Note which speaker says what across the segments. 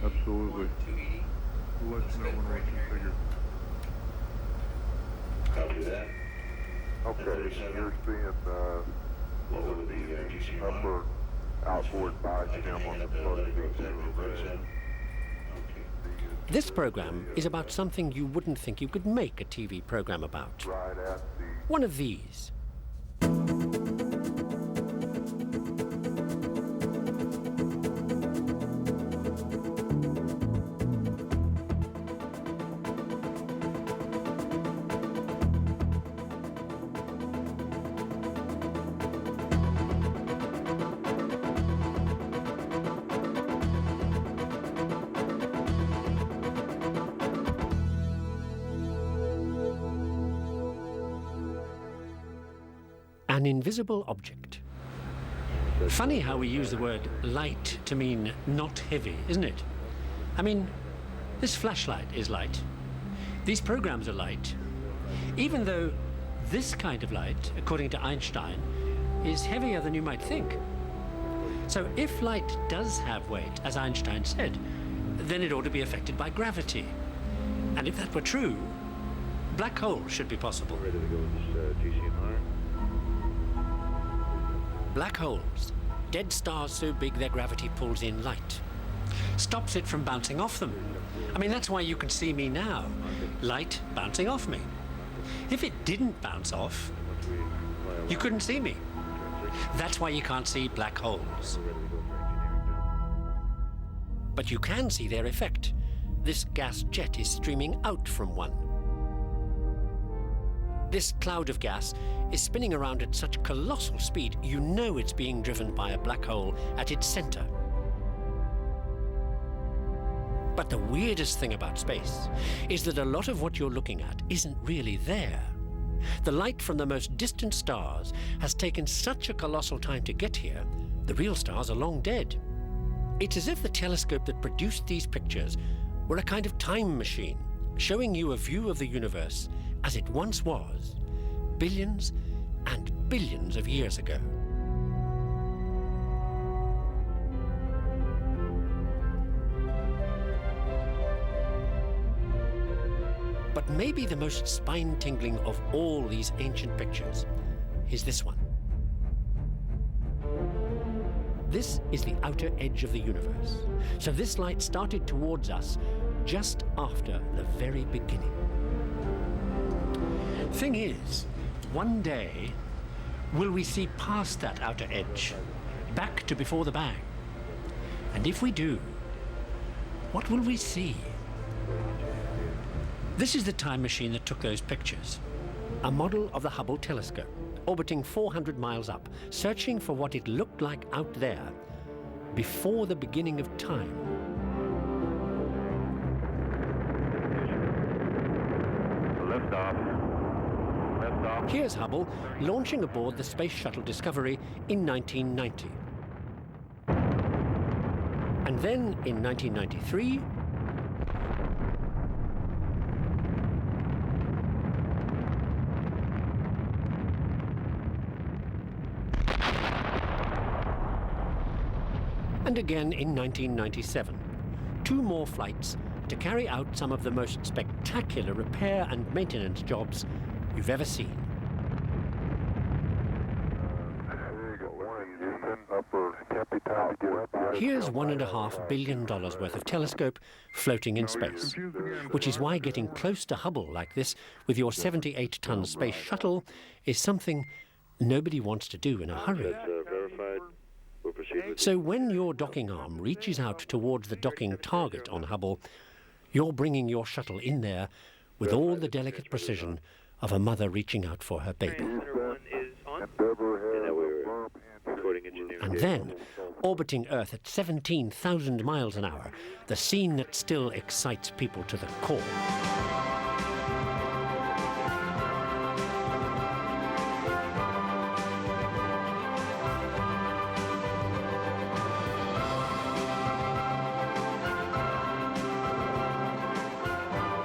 Speaker 1: Absolutely. We'll let you know when we're configured.
Speaker 2: Copy that.
Speaker 3: Okay, you're seeing
Speaker 2: Over the GC
Speaker 3: upper outboard bike cam on the front of the
Speaker 4: This program is about something you wouldn't think you could make a TV program about.
Speaker 3: right at the
Speaker 4: One of these. An invisible object. Funny how we use the word light to mean not heavy, isn't it? I mean, this flashlight is light. These programs are light. Even though this kind of light, according to Einstein, is heavier than you might think. So if light does have weight, as Einstein said, then it ought to be affected by gravity. And if that were true, black holes should be possible.
Speaker 2: Ready to go with this GCMR.
Speaker 4: Black holes, dead stars so big their gravity pulls in light, stops it from bouncing off them. I mean, that's why you can see me now, light bouncing off me. If it didn't bounce off, you couldn't see me. That's why you can't see black holes. But you can see their effect. This gas jet is streaming out from one. This cloud of gas is spinning around at such colossal speed, you know it's being driven by a black hole at its center. But the weirdest thing about space is that a lot of what you're looking at isn't really there. The light from the most distant stars has taken such a colossal time to get here, the real stars are long dead. It's as if the telescope that produced these pictures were a kind of time machine, showing you a view of the universe as it once was, billions and billions of years ago. But maybe the most spine-tingling of all these ancient pictures is this one. This is the outer edge of the universe. So this light started towards us just after the very beginning. Thing is, one day, will we see past that outer edge, back to before the bang? And if we do, what will we see? This is the time machine that took those pictures. A model of the Hubble telescope, orbiting 400 miles up, searching for what it looked like out there before the beginning of time.
Speaker 3: liftoff.
Speaker 4: Here's Hubble launching aboard the Space Shuttle Discovery in 1990. And then in 1993, and again in 1997. 2 more flights to carry out some of the most spectacular repair and maintenance jobs you've ever seen. Here's $1.5 billion worth of telescope floating in space, which is why getting close to Hubble like this with your 78-ton space shuttle is something nobody wants to do in a hurry. So when your docking arm reaches out towards the docking target on Hubble, you're bringing your shuttle in there with all the delicate precision of a mother reaching out for her baby. And then, orbiting Earth at 17,000 miles an hour, the scene that still excites people to the core.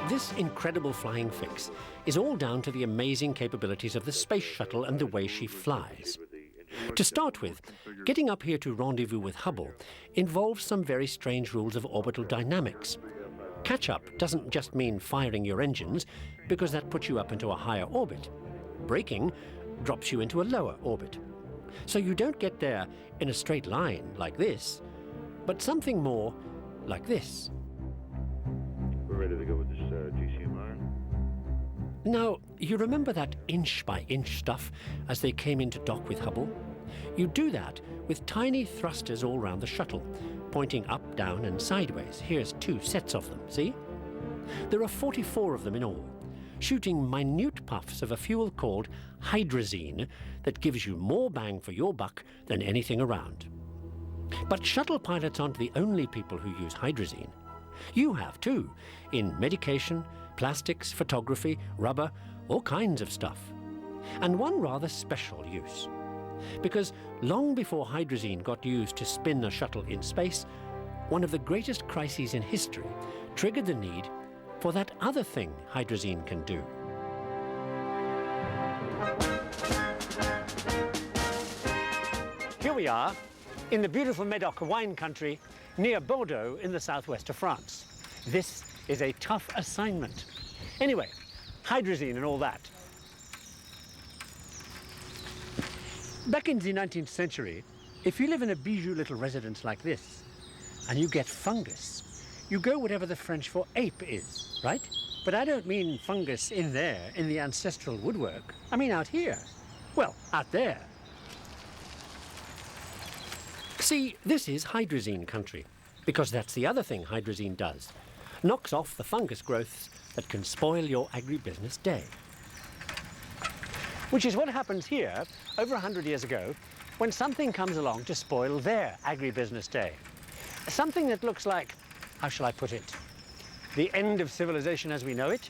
Speaker 4: This incredible flying fix is all down to the amazing capabilities of the space shuttle and the way she flies. To start with, getting up here to rendezvous with Hubble involves some very strange rules of orbital dynamics. Catch-up doesn't just mean firing your engines, because that puts you up into a higher orbit. Braking drops you into a lower orbit. So you don't get there in a straight line like this, but something more like this.
Speaker 2: We're ready to go with this GCMR.
Speaker 4: Now, you remember that inch-by-inch stuff as they came into dock with Hubble? You do that with tiny thrusters all round the shuttle, pointing up, down, and sideways. Here's 2 sets of them, see? There are 44 of them in all, shooting minute puffs of a fuel called hydrazine that gives you more bang for your buck than anything around. But shuttle pilots aren't the only people who use hydrazine. You have too, in medication, plastics, photography, rubber, all kinds of stuff. And one rather special use. Because long before hydrazine got used to spin a shuttle in space, one of the greatest crises in history triggered the need for that other thing hydrazine can do. Here we are, in the beautiful Médoc wine country, near Bordeaux in the southwest of France. This is a tough assignment. Anyway, hydrazine and all that. Back in the 19th century, if you live in a bijou little residence like this, and you get fungus, you go whatever the French for ape is, right? But I don't mean fungus in there, in the ancestral woodwork. I mean out here. Well, out there. See, this is hydrazine country, because that's the other thing hydrazine does. Knocks off the fungus growths that can spoil your agribusiness day. Which is what happens here over 100 years ago when something comes along to spoil their agribusiness day. Something that looks like, how shall I put it, the end of civilization as we know it.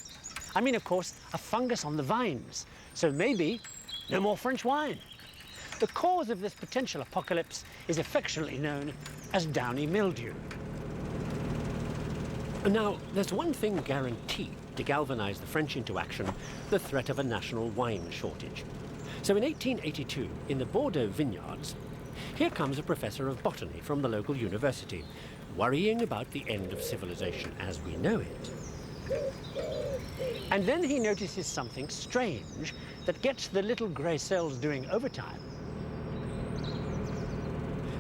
Speaker 4: I mean, of course, a fungus on the vines. So maybe no more French wine. The cause of this potential apocalypse is affectionately known as downy mildew. Now, there's one thing guaranteed to galvanize the French into action: the threat of a national wine shortage. So in 1882, in the Bordeaux vineyards, here comes a professor of botany from the local university, worrying about the end of civilization as we know it. And then he notices something strange that gets the little grey cells doing overtime.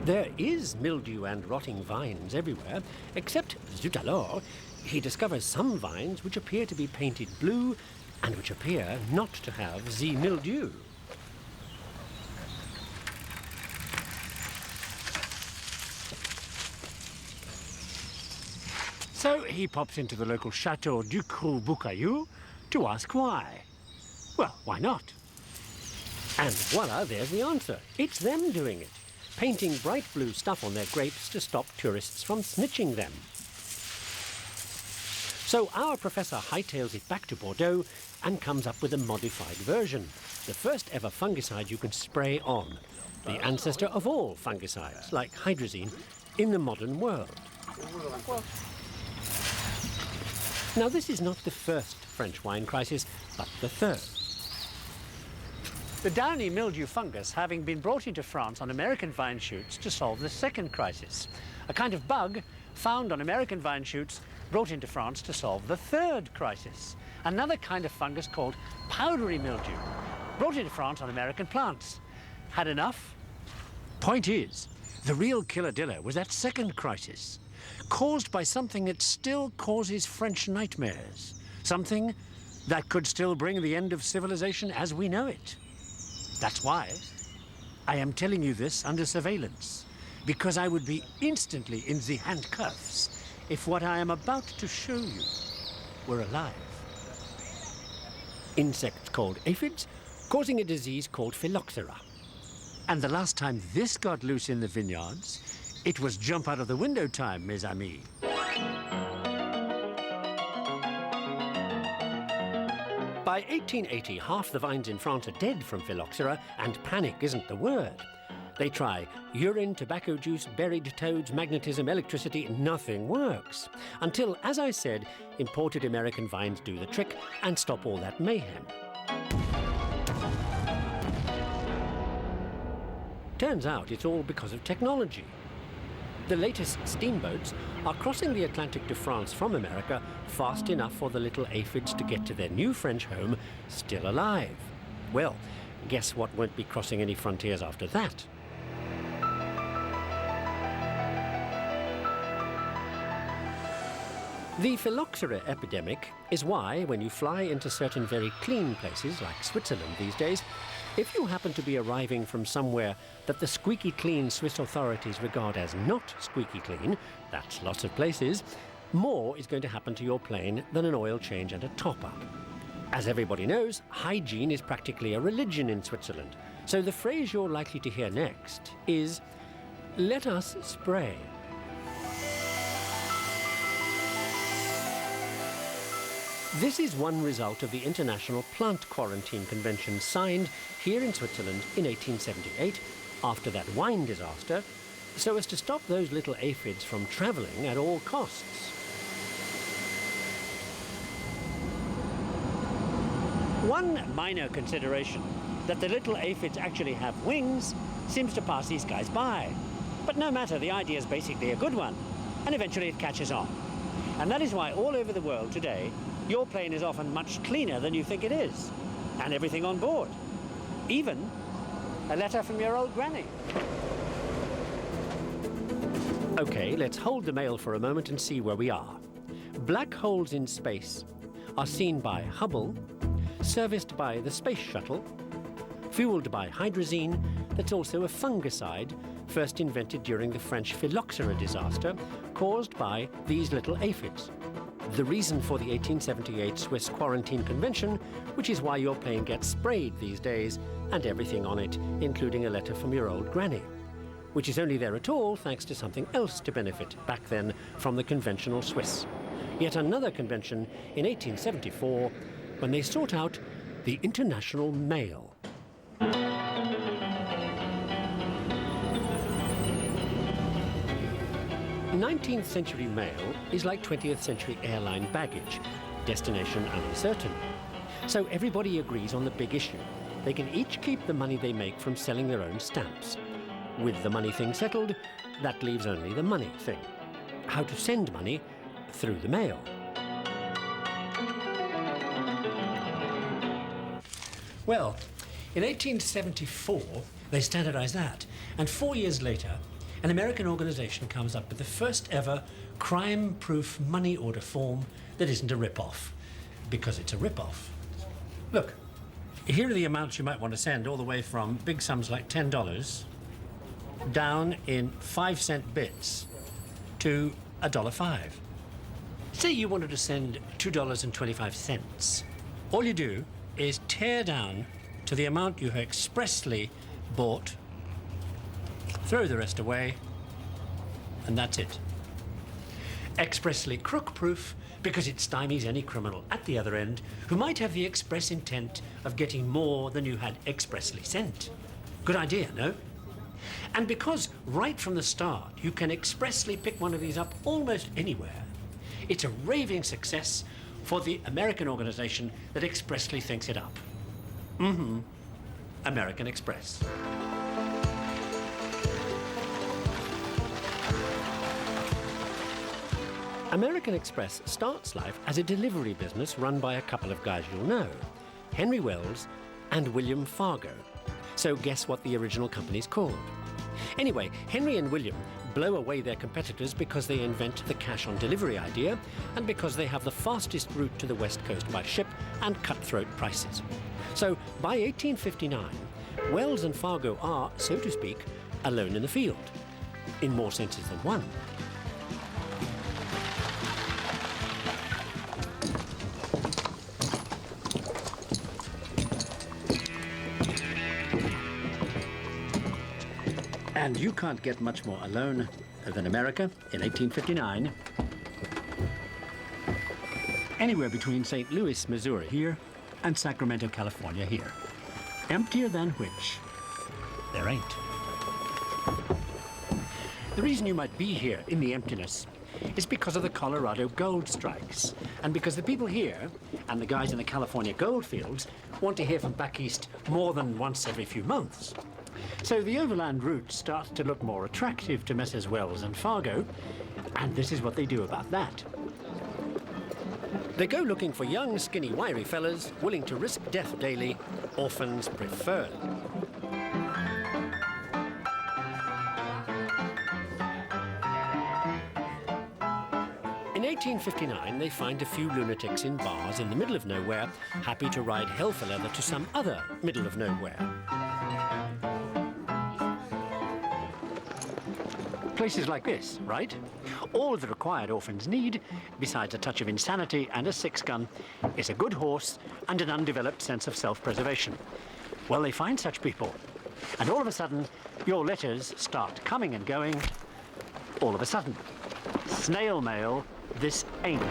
Speaker 4: There is mildew and rotting vines everywhere, except, zut alors, he discovers some vines which appear to be painted blue and which appear not to have the mildew. So he pops into the local Chateau du Cru Boucaillou to ask why. Well, why not? And voila, there's the answer. It's them doing it, painting bright blue stuff on their grapes to stop tourists from snitching them. So our professor hightails it back to Bordeaux and comes up with a modified version, the first ever fungicide you can spray on, the ancestor of all fungicides, like hydrazine, in the modern world. Now, this is not the first French wine crisis, but the third. The downy mildew fungus having been brought into France on American vine shoots to solve the second crisis, a kind of bug found on American vine shoots brought into France to solve the third crisis, another kind of fungus called powdery mildew, brought into France on American plants. Had enough? Point is, the real killer-diller was that second crisis, caused by something that still causes French nightmares, something that could still bring the end of civilization as we know it. That's why I am telling you this under surveillance, because I would be instantly in the handcuffs if what I am about to show you were alive. Insects called aphids, causing a disease called phylloxera. And the last time this got loose in the vineyards, it was jump out of the window time, mes amis. By 1880, half the vines in France are dead from phylloxera, and panic isn't the word. They try urine, tobacco juice, buried toads, magnetism, electricity. Nothing works. Until, as I said, imported American vines do the trick and stop all that mayhem. Turns out it's all because of technology. The latest steamboats are crossing the Atlantic to France from America fast enough for the little aphids to get to their new French home still alive. Well, guess what won't be crossing any frontiers after that? The phylloxera epidemic is why, when you fly into certain very clean places like Switzerland these days, if you happen to be arriving from somewhere that the squeaky clean Swiss authorities regard as not squeaky clean, that's lots of places, more is going to happen to your plane than an oil change and a top-up. As everybody knows, hygiene is practically a religion in Switzerland, so the phrase you're likely to hear next is, "Let us spray." This is one result of the International Plant Quarantine Convention signed here in Switzerland in 1878 after that wine disaster, so as to stop those little aphids from travelling at all costs. One minor consideration, that the little aphids actually have wings, seems to pass these guys by. But no matter, the idea is basically a good one, and eventually it catches on. And that is why all over the world today, your plane is often much cleaner than you think it is, and everything on board. Even a letter from your old granny. Okay, let's hold the mail for a moment and see where we are. Black holes in space are seen by Hubble, serviced by the Space Shuttle, fueled by hydrazine, that's also a fungicide first invented during the French phylloxera disaster caused by these little aphids. The reason for the 1878 Swiss Quarantine Convention, which is why your plane gets sprayed these days, and everything on it, including a letter from your old granny, which is only there at all thanks to something else to benefit back then from the conventional Swiss. Yet another convention in 1874, when they sought out the international mail. 19th century mail is like 20th century airline baggage, destination uncertain. So everybody agrees on the big issue. They can each keep the money they make from selling their own stamps. With the money thing settled, that leaves only the money thing. How to send money through the mail. Well, in 1874, they standardized that, and 4 years later, an American organization comes up with the first ever crime-proof money order form that isn't a rip-off, because it's a rip-off. Look, here are the amounts you might want to send, all the way from big sums like $10 down in 5-cent bits to $1.05. Say you wanted to send $2.25. All you do is tear down to the amount you have expressly bought, throw the rest away, and that's it. Expressly crook-proof because it stymies any criminal at the other end who might have the express intent of getting more than you had expressly sent. Good idea, no? And because right from the start you can expressly pick one of these up almost anywhere, it's a raving success for the American organization that expressly thinks it up. American Express. American Express starts life as a delivery business run by a couple of guys you'll know, Henry Wells and William Fargo. So guess what the original company's called? Anyway, Henry and William blow away their competitors because they invent the cash-on-delivery idea and because they have the fastest route to the West Coast by ship and cutthroat prices. So by 1859, Wells and Fargo are, so to speak, alone in the field, in more senses than one. And you can't get much more alone than America in 1859. Anywhere between St. Louis, Missouri here and Sacramento, California here. Emptier than which? There ain't. The reason you might be here in the emptiness is because of the Colorado gold strikes, and because the people here and the guys in the California gold fields want to hear from back east more than once every few months. So the overland route starts to look more attractive to Messrs. Wells and Fargo, and this is what they do about that. They go looking for young, skinny, wiry fellas willing to risk death daily, orphans preferred. In 1859, they find a few lunatics in bars in the middle of nowhere, happy to ride hell for leather to some other middle of nowhere. Places like this, right? All the required orphans need, besides a touch of insanity and a six-gun, is a good horse and an undeveloped sense of self-preservation. Well, they find such people, and all of a sudden, your letters start coming and going. All of a sudden. Snail mail, this ain't.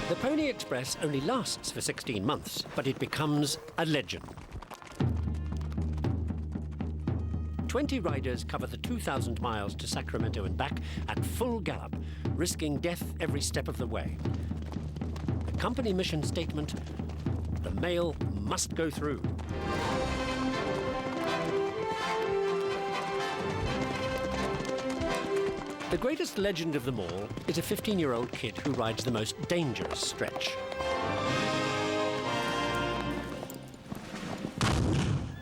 Speaker 4: The Pony Express only lasts for 16 months, but it becomes a legend. 20 riders cover the 2,000 miles to Sacramento and back at full gallop, risking death every step of the way. The company mission statement: the mail must go through. The greatest legend of them all is a 15-year-old kid who rides the most dangerous stretch.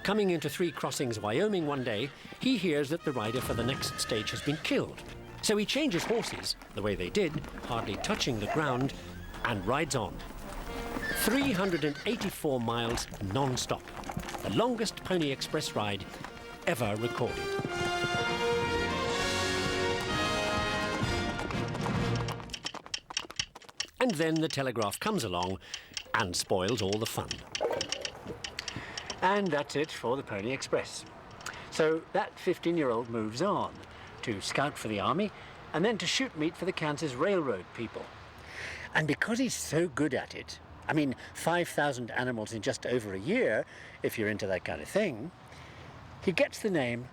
Speaker 4: Coming into Three Crossings, Wyoming one day, he hears that the rider for the next stage has been killed. So he changes horses, the way they did, hardly touching the ground, and rides on. 384 miles non-stop. The longest Pony Express ride ever recorded. And then the telegraph comes along and spoils all the fun. And that's it for the Pony Express. So that 15-year-old moves on to scout for the army and then to shoot meat for the Kansas Railroad people. And because he's so good at it, I mean, 5,000 animals in just over a year, if you're into that kind of thing, he gets the name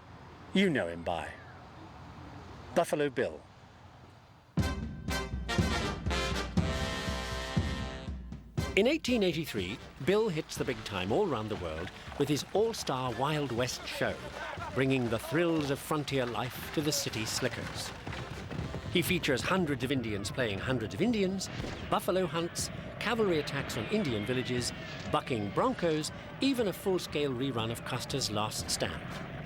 Speaker 4: you know him by: Buffalo Bill. In 1883, Bill hits the big time all around the world with his all-star Wild West show, bringing the thrills of frontier life to the city slickers. He features hundreds of Indians playing hundreds of Indians, buffalo hunts, cavalry attacks on Indian villages, bucking broncos, even a full-scale rerun of Custer's Last Stand,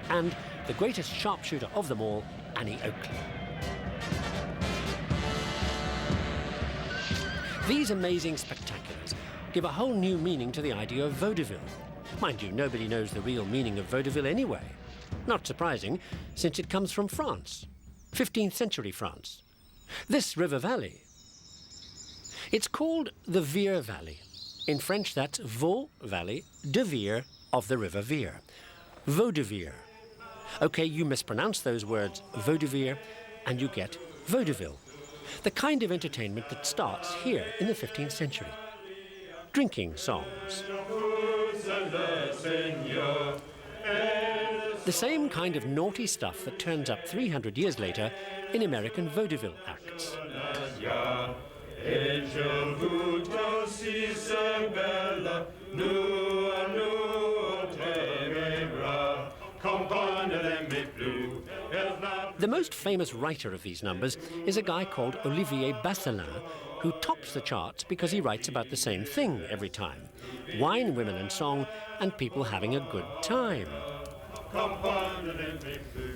Speaker 4: and the greatest sharpshooter of them all, Annie Oakley. These amazing spectaculars give a whole new meaning to the idea of vaudeville. Mind you, nobody knows the real meaning of vaudeville anyway. Not surprising, since it comes from France, 15th century France. This river valley. It's called the Vire Valley. In French, that's Vaux Valley, de Vire, of the river Vire. Vaudeville. Okay, you mispronounce those words, vaudeville, and you get vaudeville. The kind of entertainment that starts here in the 15th century. Drinking songs. The same kind of naughty stuff that turns up 300 years later in American vaudeville acts. The most famous writer of these numbers is a guy called Olivier Basselin, who tops the charts because he writes about the same thing every time: wine, women and song, and people having a good time.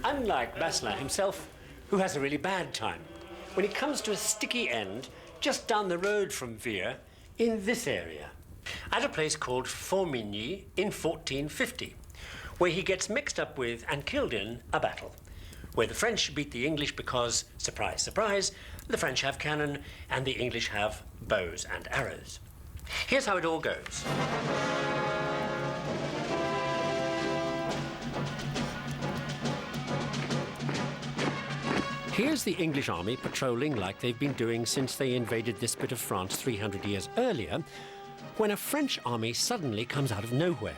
Speaker 4: Unlike Basselin himself, who has a really bad time when he comes to a sticky end just down the road from Vire, in this area, at a place called Formigny in 1450, where he gets mixed up with and killed in a battle, where the French beat the English because, surprise, surprise, the French have cannon and the English have bows and arrows. Here's how it all goes. Here's the English army patrolling like they've been doing since they invaded this bit of France 300 years earlier, when a French army suddenly comes out of nowhere.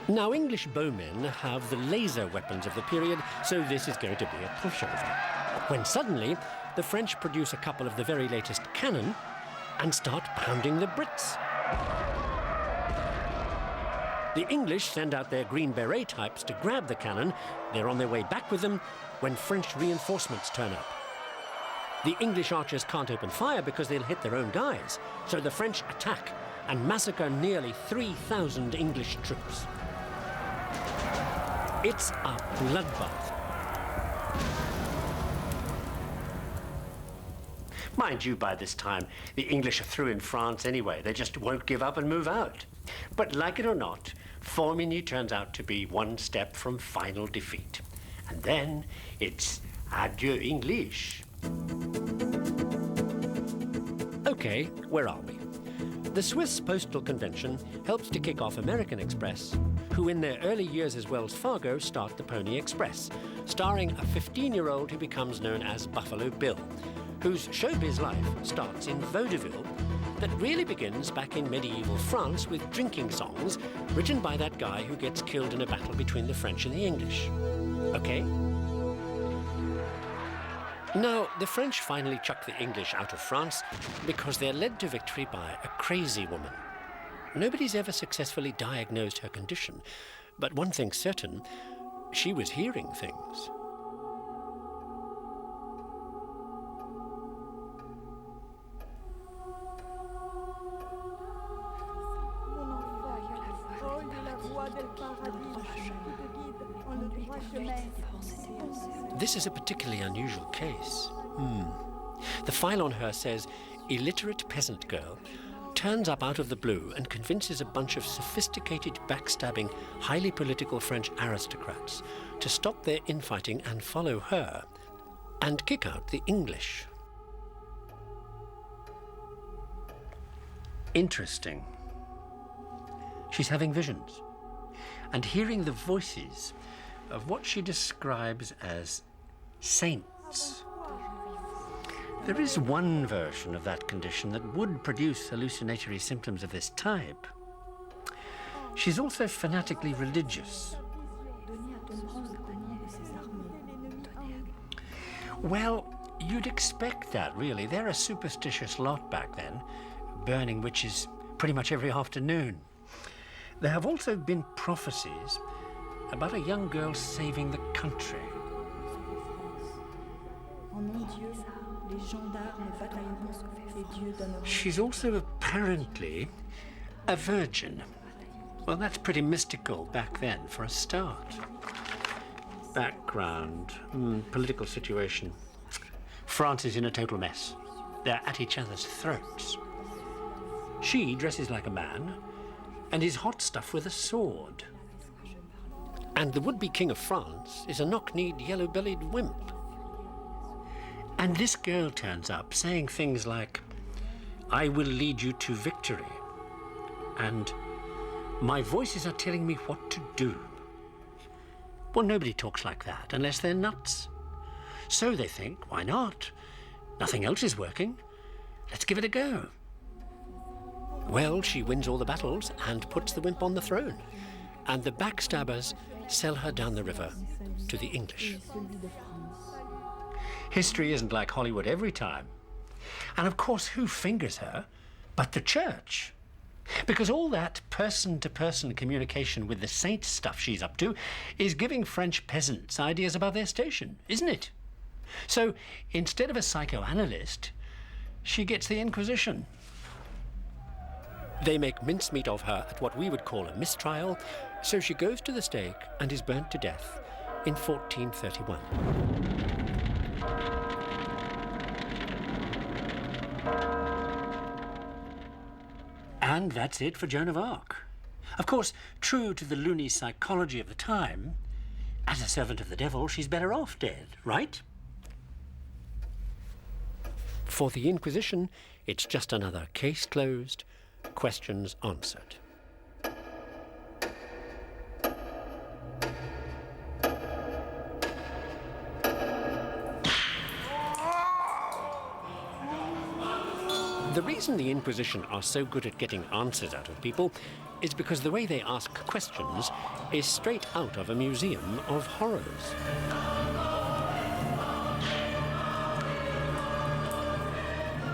Speaker 4: Now, English bowmen have the laser weapons of the period, so this is going to be a pushover. When suddenly, the French produce a couple of the very latest cannon and start pounding the Brits. The English send out their Green Beret types to grab the cannon. They're on their way back with them when French reinforcements turn up. The English archers can't open fire because they'll hit their own guys, so the French attack and massacre nearly 3,000 English troops. It's a bloodbath. Mind you, by this time, the English are through in France anyway. They just won't give up and move out. But like it or not, Formigny turns out to be one step from final defeat. And then it's adieu English. Okay, where are we? The Swiss Postal Convention helps to kick off American Express, who in their early years as Wells Fargo start the Pony Express, starring a 15-year-old who becomes known as Buffalo Bill, whose showbiz life starts in vaudeville that really begins back in medieval France with drinking songs written by that guy who gets killed in a battle between the French and the English. Okay? Now, the French finally chuck the English out of France because they're led to victory by a crazy woman. Nobody's ever successfully diagnosed her condition, but one thing's certain, she was hearing things. This is a particularly unusual case. The file on her says, illiterate peasant girl turns up out of the blue and convinces a bunch of sophisticated, backstabbing, highly political French aristocrats to stop their infighting and follow her and kick out the English. Interesting. She's having visions and hearing the voices of what she describes as saints. There is one version of that condition that would produce hallucinatory symptoms of this type. She's also fanatically religious. Well, you'd expect that, really. They're a superstitious lot back then, burning witches pretty much every afternoon. There have also been prophecies about a young girl saving the country. She's also apparently a virgin. Well, that's pretty mystical back then for a start. Background, political situation. France is in a total mess. They're at each other's throats. She dresses like a man and is hot stuff with a sword. And the would-be king of France is a knock-kneed, yellow-bellied wimp. And this girl turns up saying things like, I will lead you to victory, and my voices are telling me what to do. Well, nobody talks like that unless they're nuts. So they think, why not? Nothing else is working. Let's give it a go. Well, she wins all the battles and puts the wimp on the throne. And the backstabbers sell her down the river to the English. History isn't like Hollywood every time. And of course, who fingers her but the church? Because all that person-to-person communication with the saint stuff she's up to is giving French peasants ideas about their station, isn't it? So instead of a psychoanalyst, she gets the Inquisition. They make mincemeat of her at what we would call a mistrial, so she goes to the stake and is burnt to death in 1431. And that's it for Joan of Arc. Of course, true to the loony psychology of the time, as a servant of the devil, she's better off dead, right? For the Inquisition, it's just another case closed, questions answered. The reason the Inquisition are so good at getting answers out of people is because the way they ask questions is straight out of a museum of horrors.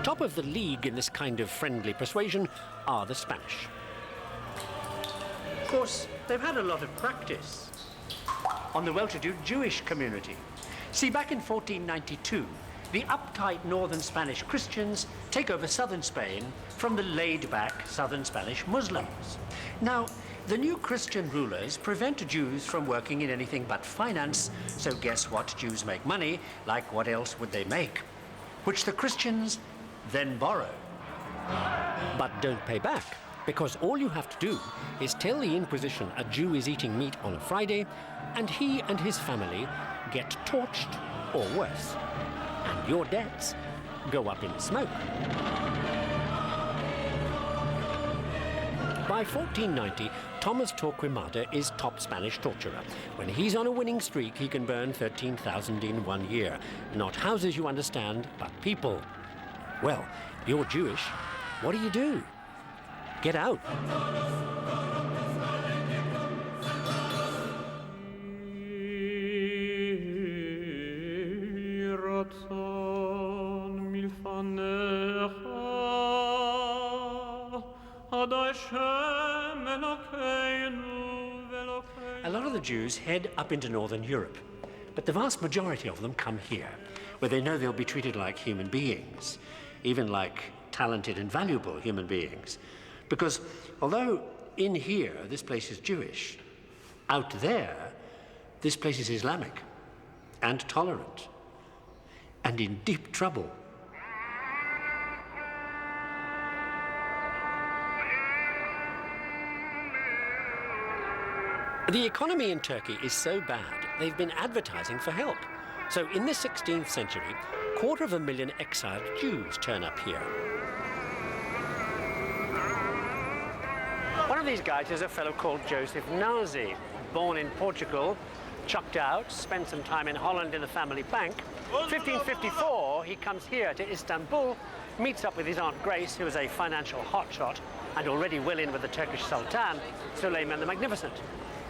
Speaker 4: Top of the league in this kind of friendly persuasion are the Spanish. Of course, they've had a lot of practice on the well-to-do Jewish community. See, back in 1492, the uptight northern Spanish Christians take over southern Spain from the laid-back southern Spanish Muslims. Now, the new Christian rulers prevent Jews from working in anything but finance, so guess what? Jews make money, like what else would they make? Which the Christians then borrow. But don't pay back, because all you have to do is tell the Inquisition a Jew is eating meat on a Friday, and he and his family get torched or worse. And your debts go up in smoke. By 1490, Thomas Torquemada is top Spanish torturer. When he's on a winning streak, he can burn 13,000 in 1 year. Not houses, you understand, but people. Well, you're Jewish. What do? Get out. A lot of the Jews head up into Northern Europe, but the vast majority of them come here, where they know they'll be treated like human beings, even like talented and valuable human beings. Because although in here this place is Jewish, out there this place is Islamic and tolerant and in deep trouble. The economy in Turkey is so bad, they've been advertising for help. So in the 16th century, 250,000 exiled Jews turn up here. One of these guys is a fellow called Joseph Nazi, born in Portugal, chucked out, spent some time in Holland in the family bank. 1554, he comes here to Istanbul, meets up with his Aunt Grace, who is a financial hotshot, and already well in with the Turkish Sultan, Suleiman the Magnificent.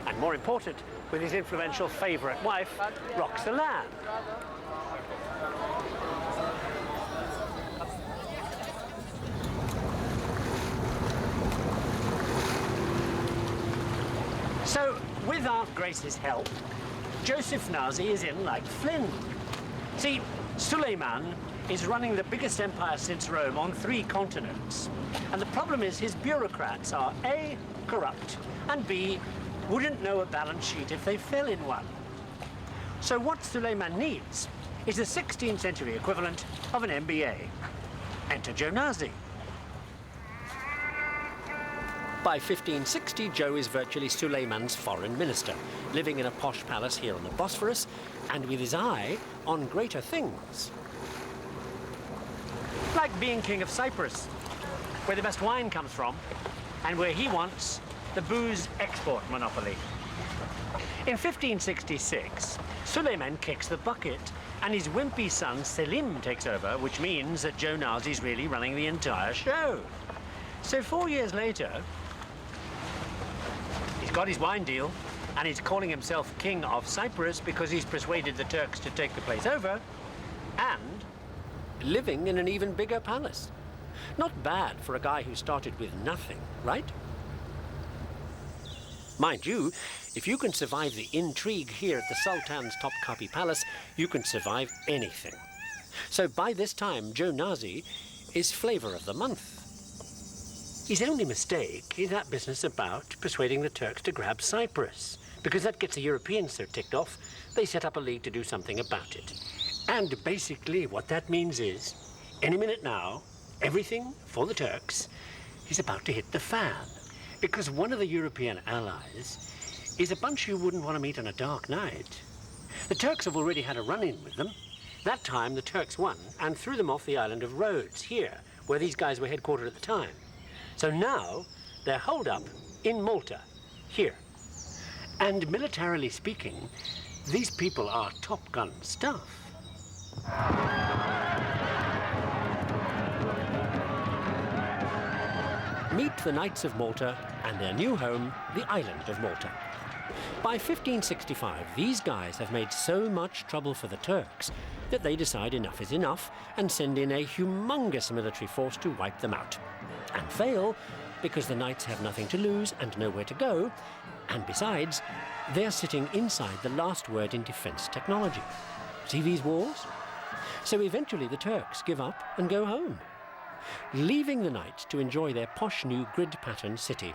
Speaker 4: And more important, with his influential favourite wife, Roxelane. So, with Aunt Grace's help, Joseph Nazi is in like Flynn. See, Suleiman is running the biggest empire since Rome on 3 continents. And the problem is his bureaucrats are A, corrupt, and B, wouldn't know a balance sheet if they fell in one. So what Suleiman needs is the 16th century equivalent of an MBA. Enter Joe Nazi. By 1560, Joe is virtually Suleiman's foreign minister, living in a posh palace here on the Bosphorus, and with his eye on greater things. Like being king of Cyprus, where the best wine comes from, and where he wants the booze export monopoly. In 1566, Suleiman kicks the bucket, and his wimpy son Selim takes over, which means that Joe Nazi's really running the entire show. So 4 years later, he's got his wine deal, and he's calling himself King of Cyprus because he's persuaded the Turks to take the place over, and living in an even bigger palace. Not bad for a guy who started with nothing, right? Mind you, if you can survive the intrigue here at the Sultan's Topkapi Palace, you can survive anything. So by this time, Joe Nazi is flavour of the month. His only mistake is that business about persuading the Turks to grab Cyprus, because that gets the Europeans so ticked off, they set up a league to do something about it. And basically what that means is, any minute now, everything for the Turks is about to hit the fan. Because one of the European allies is a bunch you wouldn't want to meet on a dark night. The Turks have already had a run-in with them. That time, the Turks won and threw them off the island of Rhodes, here, where these guys were headquartered at the time. So now, they're holed up in Malta, here. And militarily speaking, these people are Top Gun stuff. meet the Knights of Malta and their new home, the island of Malta. By 1565, these guys have made so much trouble for the Turks that they decide enough is enough and send in a humongous military force to wipe them out. And fail, because the Knights have nothing to lose and nowhere to go, and besides, they're sitting inside the last word in defence technology. See these walls? So eventually the Turks give up and go home, leaving the Knights to enjoy their posh new grid-pattern city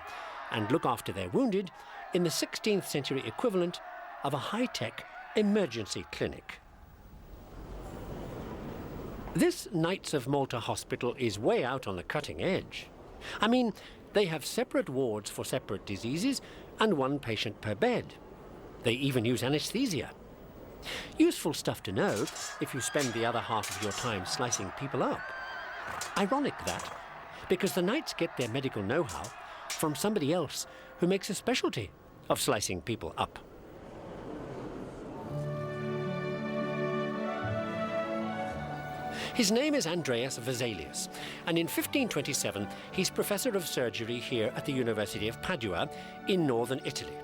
Speaker 4: and look after their wounded in the 16th century equivalent of a high-tech emergency clinic. This Knights of Malta hospital is way out on the cutting edge. I mean, they have separate wards for separate diseases and one patient per bed. They even use anesthesia. Useful stuff to know if you spend the other half of your time slicing people up. Ironic that, because the Knights get their medical know-how from somebody else who makes a specialty of slicing people up. His name is Andreas Vesalius, and in 1527 he's professor of surgery here at the University of Padua in northern Italy,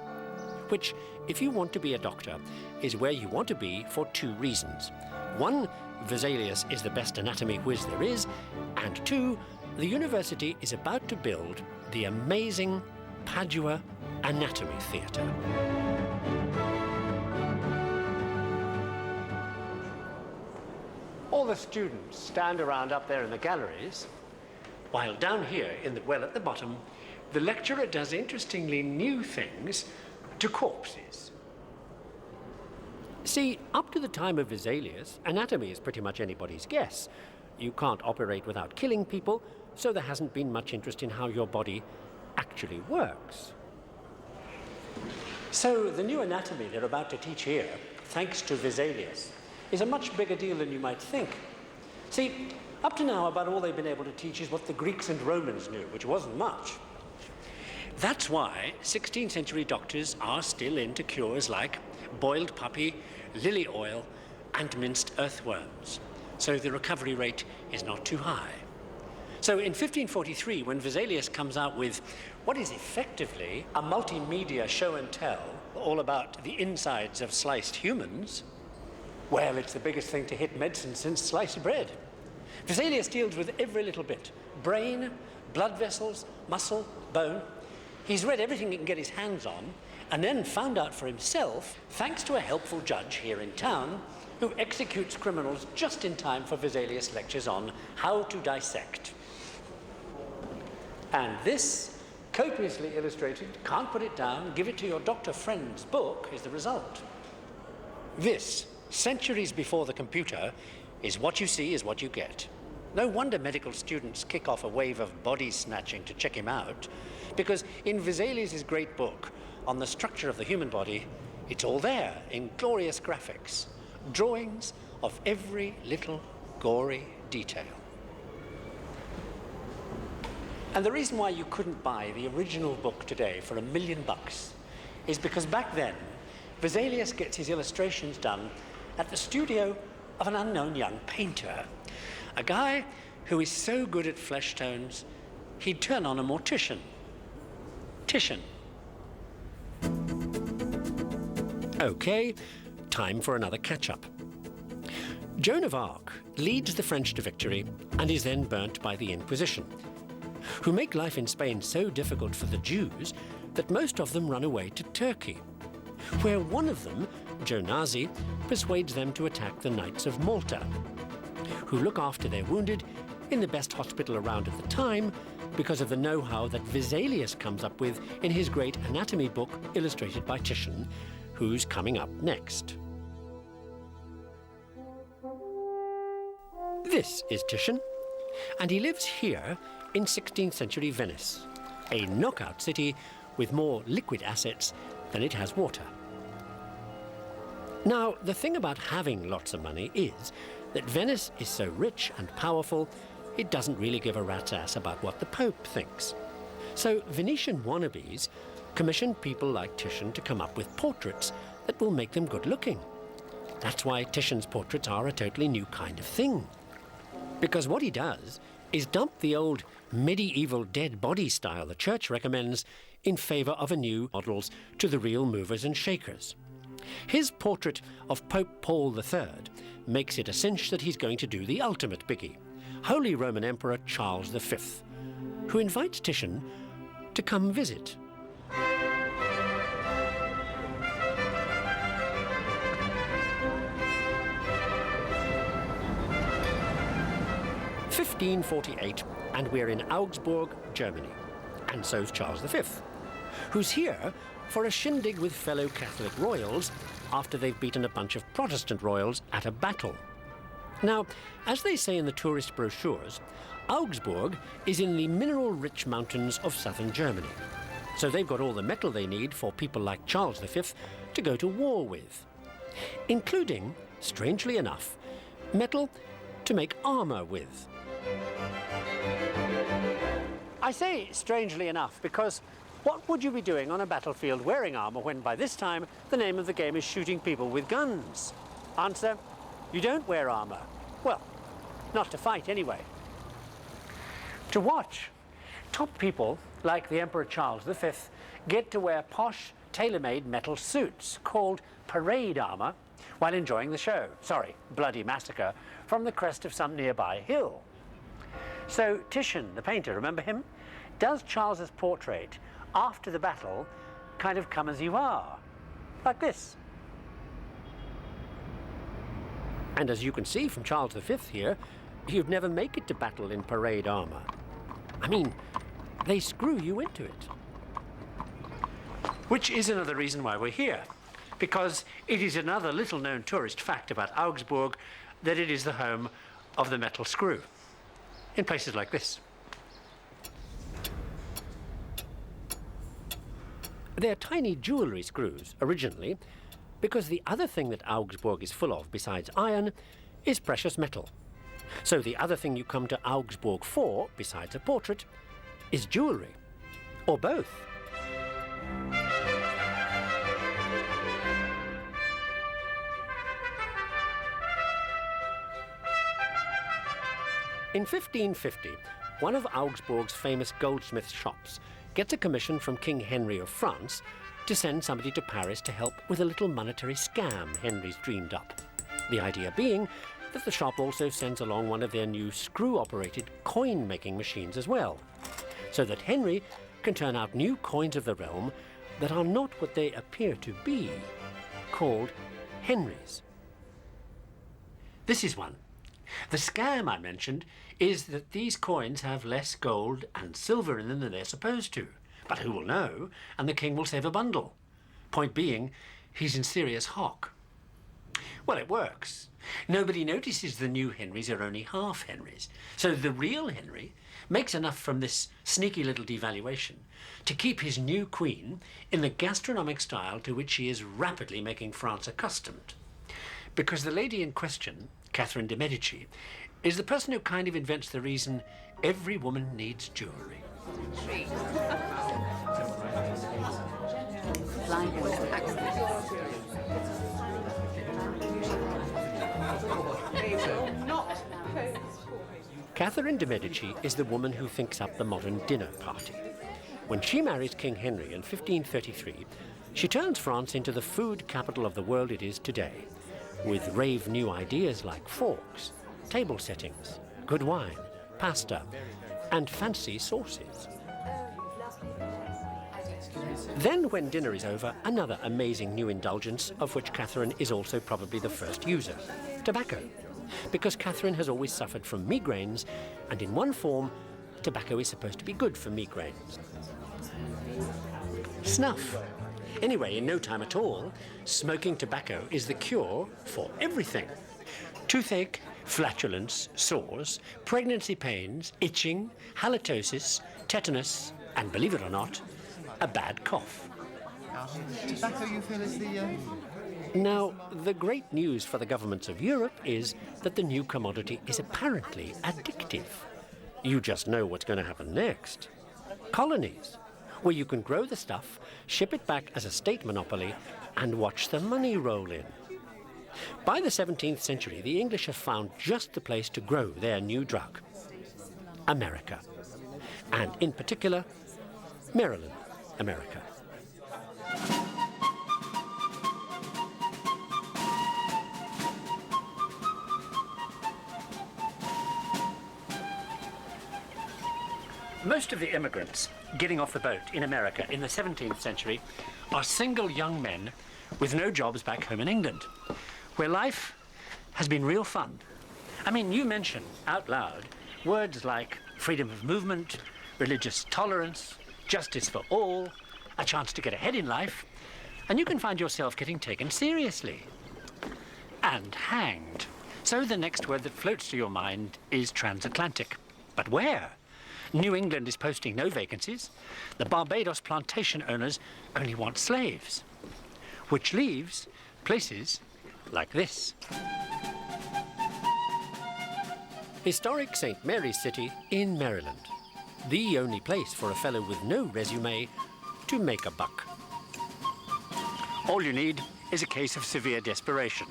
Speaker 4: which, if you want to be a doctor, is where you want to be for two reasons. One, Vesalius is the best anatomy whiz there is, and two, the university is about to build the amazing Padua Anatomy Theatre. All the students stand around up there in the galleries, while down here in the well at the bottom, the lecturer does interestingly new things to corpses. See, up to the time of Vesalius, anatomy is pretty much anybody's guess. You can't operate without killing people, so there hasn't been much interest in how your body actually works. So the new anatomy they're about to teach here, thanks to Vesalius, is a much bigger deal than you might think. See, up to now, about all they've been able to teach is what the Greeks and Romans knew, which wasn't much. That's why 16th century doctors are still into cures like boiled puppy, lily oil, and minced earthworms. So the recovery rate is not too high. So in 1543, when Vesalius comes out with what is effectively a multimedia show and tell all about the insides of sliced humans, well, it's the biggest thing to hit medicine since sliced bread. Vesalius deals with every little bit: brain, blood vessels, muscle, bone. He's read everything he can get his hands on, and then found out for himself, thanks to a helpful judge here in town, who executes criminals just in time for Vesalius' lectures on how to dissect. And this, copiously illustrated, can't put it down, give it to your doctor friend's book, is the result. This, centuries before the computer, is what you see is what you get. No wonder medical students kick off a wave of body snatching to check him out, because in Vesalius' great book on the structure of the human body, it's all there in glorious graphics, drawings of every little gory detail. And the reason why you couldn't buy the original book today for $1 million is because back then, Vesalius gets his illustrations done at the studio of an unknown young painter, a guy who is so good at flesh tones, he'd turn on a mortician. Titian. Okay, time for another catch-up. Joan of Arc leads the French to victory and is then burnt by the Inquisition, who make life in Spain so difficult for the Jews that most of them run away to Turkey, where one of them, Jonazi, persuades them to attack the Knights of Malta, who look after their wounded in the best hospital around at the time because of the know-how that Vesalius comes up with in his great anatomy book illustrated by Titian, who's coming up next. This is Titian, and he lives here in 16th century Venice, a knockout city with more liquid assets than it has water. Now, the thing about having lots of money is that Venice is so rich and powerful, it doesn't really give a rat's ass about what the Pope thinks. So Venetian wannabes commissioned people like Titian to come up with portraits that will make them good looking. That's why Titian's portraits are a totally new kind of thing. Because what he does is dump the old medieval dead body style the church recommends in favour of a new models to the real movers and shakers. His portrait of Pope Paul III makes it a cinch that he's going to do the ultimate biggie, Holy Roman Emperor Charles V, who invites Titian to come visit. (1548), and we're in Augsburg, Germany, and so's Charles V, who's here for a shindig with fellow Catholic royals after they've beaten a bunch of Protestant royals at a battle. Now, as they say in the tourist brochures, Augsburg is in the mineral-rich mountains of southern Germany, so they've got all the metal they need for people like Charles V to go to war with, including, strangely enough, metal to make armour with. I say strangely enough because what would you be doing on a battlefield wearing armour when by this time the name of the game is shooting people with guns? Answer, you don't wear armour. Well, not to fight anyway. To watch. Top people, like the Emperor Charles V, get to wear posh, tailor-made metal suits called parade armour while enjoying the show. Sorry, bloody massacre from the crest of some nearby hill. So Titian, the painter, remember him? Does Charles's portrait after the battle kind of come as you are, like this. And as you can see from Charles V here, you'd never make it to battle in parade armour. I mean, they screw you into it. Which is another reason why we're here, because it is another little-known tourist fact about Augsburg that it is the home of the metal screw, in places like this. They're tiny jewellery screws, originally, because the other thing that Augsburg is full of, besides iron, is precious metal. So the other thing you come to Augsburg for, besides a portrait, is jewellery. Or both. In 1550, one of Augsburg's famous goldsmith's shops gets a commission from King Henry of France to send somebody to Paris to help with a little monetary scam Henry's dreamed up. The idea being that the shop also sends along one of their new screw-operated coin-making machines as well, so that Henry can turn out new coins of the realm that are not what they appear to be, called Henrys. This is one. The scam I mentioned is that these coins have less gold and silver in them than they're supposed to. But who will know? And the king will save a bundle. Point being, he's in serious hock. Well, it works. Nobody notices the new Henrys are only half Henrys. So the real Henry makes enough from this sneaky little devaluation to keep his new queen in the gastronomic style to which he is rapidly making France accustomed. Because the lady in question, Catherine de' Medici, is the person who kind of invents the reason every woman needs jewellery. Catherine de' Medici is the woman who thinks up the modern dinner party. When she marries King Henry in 1533, she turns France into the food capital of the world it is today, with rave new ideas like forks, table settings, good wine, pasta, and fancy sauces. Then, when dinner is over, another amazing new indulgence, of which Catherine is also probably the first user, tobacco. Because Catherine has always suffered from migraines, and in one form, tobacco is supposed to be good for migraines. Snuff. Anyway, in no time at all, smoking tobacco is the cure for everything. Toothache, flatulence, sores, pregnancy pains, itching, halitosis, tetanus, and believe it or not, a bad cough.
Speaker 5: Tobacco, you feel, is the...
Speaker 4: Now, the great news for the governments of Europe is that the new commodity is apparently addictive. You just know what's going to happen next. Colonies, where you can grow the stuff, ship it back as a state monopoly, and watch the money roll in. By the 17th century, the English have found just the place to grow their new drug. America. And in particular, Maryland, America. Most of the immigrants getting off the boat in America in the 17th century are single young men with no jobs back home in England, where life has been real fun. I mean, you mention out loud words like freedom of movement, religious tolerance, justice for all, a chance to get ahead in life, and you can find yourself getting taken seriously and hanged. So the next word that floats to your mind is transatlantic. But where? New England is posting no vacancies. The Barbados plantation owners only want slaves, which leaves places like this. Historic St. Mary's City in Maryland. The only place for a fellow with no resume to make a buck. All you need is a case of severe desperation.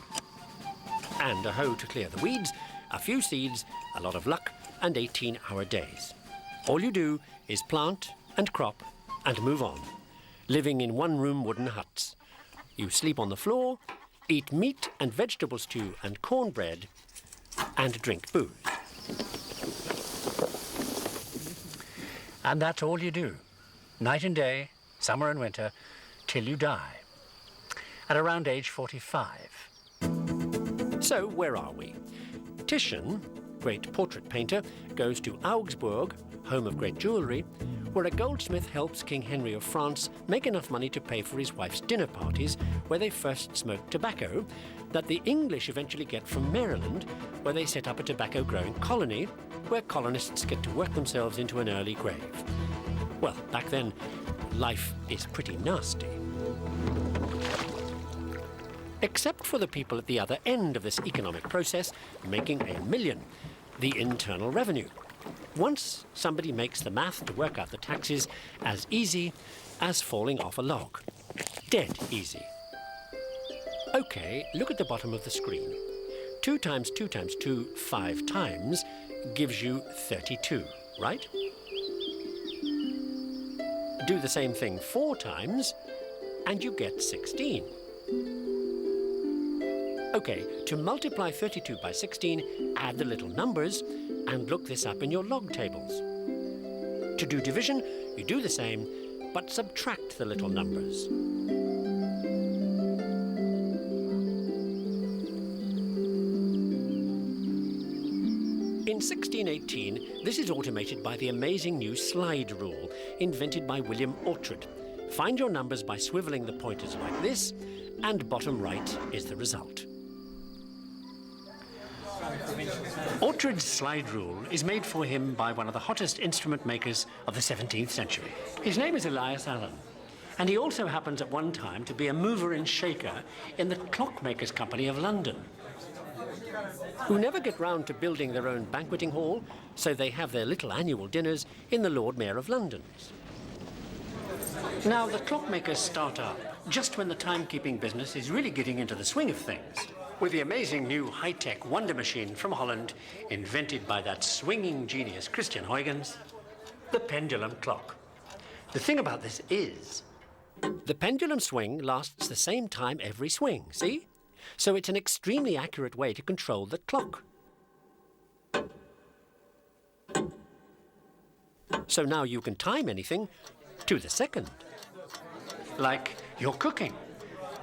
Speaker 4: And a hoe to clear the weeds, a few seeds, a lot of luck, and 18-hour days. All you do is plant and crop and move on, living in one-room wooden huts. You sleep on the floor, eat meat and vegetable stew and cornbread, and drink booze. And that's all you do, night and day, summer and winter, till you die, at around age 45. So where are we? Titian, great portrait painter, goes to Augsburg, home of great jewellery, where a goldsmith helps King Henry of France make enough money to pay for his wife's dinner parties, where they first smoke tobacco, that the English eventually get from Maryland, where they set up a tobacco-growing colony, where colonists get to work themselves into an early grave. Well, back then, life is pretty nasty. Except for the people at the other end of this economic process, making $1 million, the internal revenue. Once somebody makes the math to work out the taxes as easy as falling off a log. Dead easy. Okay, look at the bottom of the screen. 2 times 2 times 2 5 times gives you 32, right? Do the same thing 4 times and you get 16. Okay, to multiply 32 by 16, add the little numbers and look this up in your log tables. To do division, you do the same, but subtract the little numbers. In 1618, this is automated by the amazing new slide rule, invented by William Oughtred. Find your numbers by swiveling the pointers like this, and bottom right is the result. Oughtred's slide rule is made for him by one of the hottest instrument makers of the 17th century. His name is Elias Allen, and he also happens at one time to be a mover and shaker in the Clockmakers' Company of London, who never get round to building their own banqueting hall, so they have their little annual dinners in the Lord Mayor of London's. Now, the clockmakers start up just when the timekeeping business is really getting into the swing of things, with the amazing new high-tech wonder machine from Holland, invented by that swinging genius Christian Huygens, the pendulum clock. The thing about this is, the pendulum swing lasts the same time every swing, see? So it's an extremely accurate way to control the clock. So now you can time anything to the second. Like you're cooking.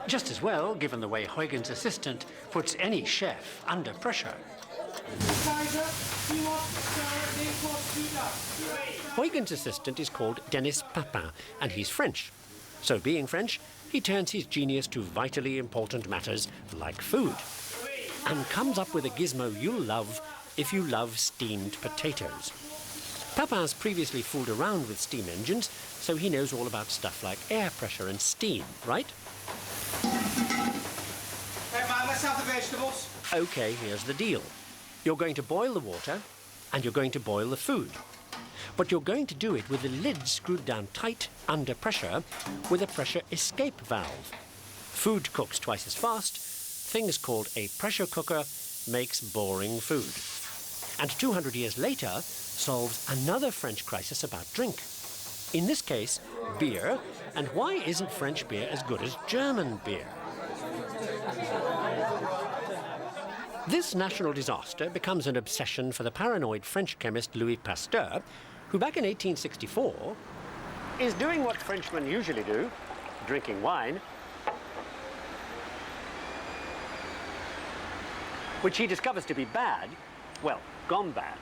Speaker 4: Just as well, given the way Huygens' assistant puts any chef under pressure. Huygens' assistant is called Denis Papin, and he's French. So being French, he turns his genius to vitally important matters like food, and comes up with a gizmo you'll love if you love steamed potatoes. Papin's previously fooled around with steam engines, so he knows all about stuff like air pressure and steam, right?
Speaker 6: Hey man, let's have the vegetables.
Speaker 4: Okay, here's the deal. You're going to boil the water, and you're going to boil the food. But you're going to do it with the lid screwed down tight under pressure with a pressure escape valve. Food cooks twice as fast. Things called a pressure cooker makes boring food. and 200 years later solves another French crisis about drink. In this case, beer, and why isn't French beer as good as German beer? This national disaster becomes an obsession for the paranoid French chemist Louis Pasteur, who back in 1864 is doing what Frenchmen usually do, drinking wine, which he discovers to be bad, well, gone bad.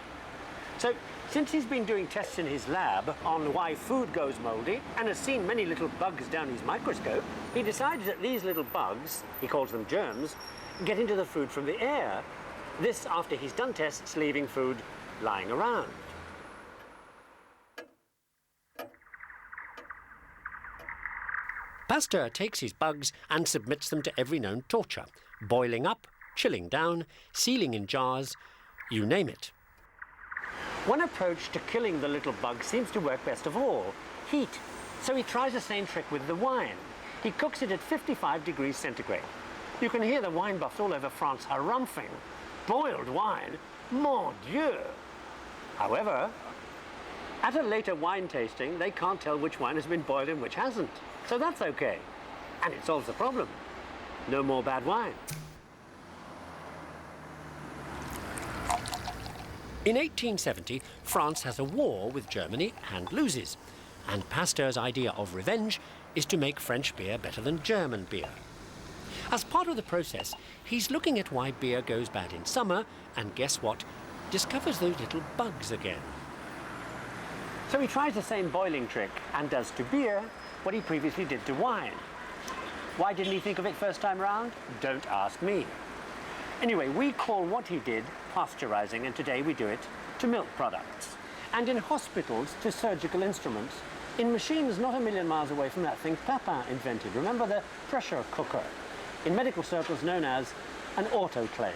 Speaker 4: So, since he's been doing tests in his lab on why food goes moldy and has seen many little bugs down his microscope, he decides that these little bugs, he calls them germs, get into the food from the air. This after he's done tests leaving food lying around. Pasteur takes his bugs and submits them to every known torture, boiling up, chilling down, sealing in jars, you name it. One approach to killing the little bug seems to work best of all, heat. So he tries the same trick with the wine. He cooks it at 55 degrees centigrade. You can hear the wine buffs all over France harumphing. Boiled wine? Mon Dieu! However, at a later wine tasting, they can't tell which wine has been boiled and which hasn't. So that's okay. And it solves the problem. No more bad wine. In 1870, France has a war with Germany and loses. And Pasteur's idea of revenge is to make French beer better than German beer. As part of the process, he's looking at why beer goes bad in summer, and guess what? Discovers those little bugs again. So he tries the same boiling trick and does to beer what he previously did to wine. Why didn't he think of it first time round? Don't ask me. Anyway, we call what he did pasteurizing, and today we do it to milk products. And in hospitals to surgical instruments, in machines not a million miles away from that thing Papin invented. Remember the pressure cooker? In medical circles known as an autoclave.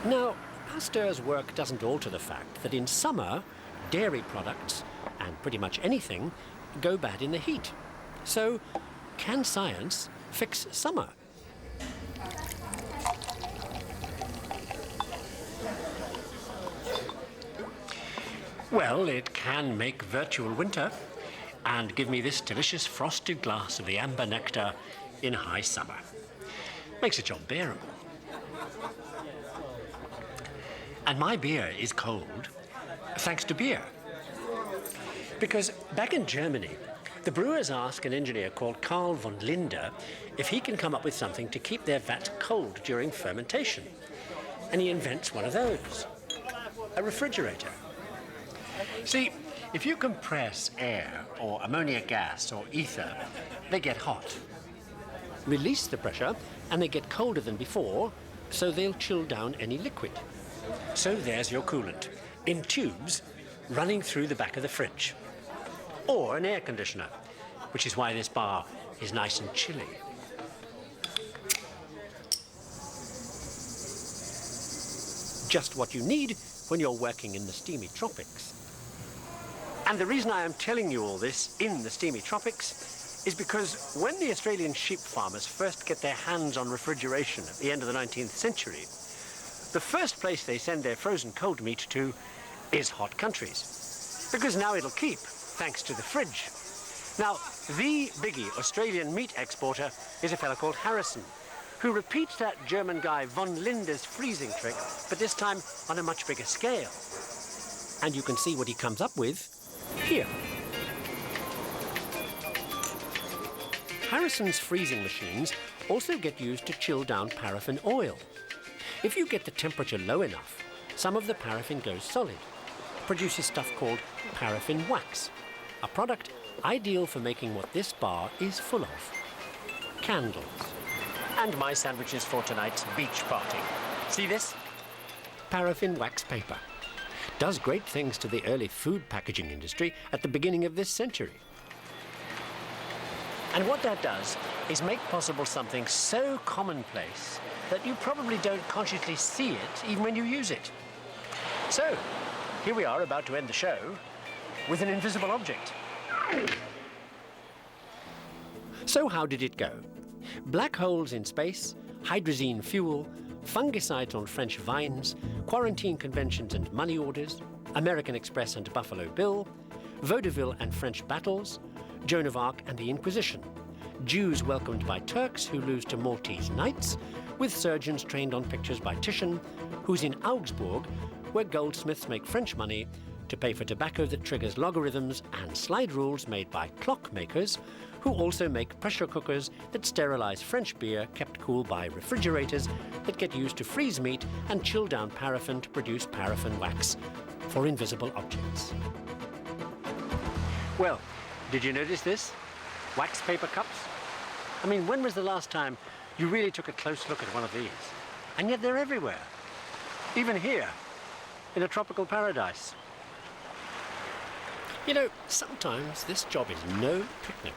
Speaker 4: Now, Pasteur's work doesn't alter the fact that in summer, dairy products, and pretty much anything, go bad in the heat. So, can science fix summer? Well, it can make virtual winter and give me this delicious frosted glass of the amber nectar in high summer. Makes a job bearable. And my beer is cold thanks to beer. Because back in Germany, the brewers ask an engineer called Karl von Linde if he can come up with something to keep their vat cold during fermentation. And he invents one of those, a refrigerator. See, if you compress air or ammonia gas or ether, they get hot. Release the pressure and they get colder than before, so they'll chill down any liquid. So there's your coolant, in tubes, running through the back of the fridge. Or an air conditioner, which is why this bar is nice and chilly. Just what you need when you're working in the steamy tropics. And the reason I am telling you all this in the steamy tropics is because when the Australian sheep farmers first get their hands on refrigeration at the end of the 19th century, the first place they send their frozen cold meat to is hot countries. Because now it'll keep, thanks to the fridge. Now, the biggie Australian meat exporter is a fellow called Harrison, who repeats that German guy von Linde's freezing trick, but this time on a much bigger scale. And you can see what he comes up with here. Harrison's freezing machines also get used to chill down paraffin oil. If you get the temperature low enough, some of the paraffin goes solid, produces stuff called paraffin wax, a product ideal for making what this bar is full of, candles. And my sandwiches for tonight's beach party. See this? Paraffin wax paper. Does great things to the early food packaging industry at the beginning of this century. And what that does is make possible something so commonplace that you probably don't consciously see it even when you use it. So, here we are about to end the show with an invisible object. So how did it go? Black holes in space, hydrazine fuel, fungicides on French vines, quarantine conventions and money orders, American Express and Buffalo Bill, vaudeville and French battles, Joan of Arc and the Inquisition, Jews welcomed by Turks who lose to Maltese knights, with surgeons trained on pictures by Titian, who's in Augsburg, where goldsmiths make French money to pay for tobacco that triggers logarithms, and slide rules made by clockmakers, who also make pressure cookers that sterilize French beer kept cool by refrigerators that get used to freeze meat and chill down paraffin to produce paraffin wax for invisible objects. Well, did you notice this? Wax paper cups? I mean, when was the last time you really took a close look at one of these? And yet they're everywhere. Even here, in a tropical paradise. You know, sometimes this job is no picnic.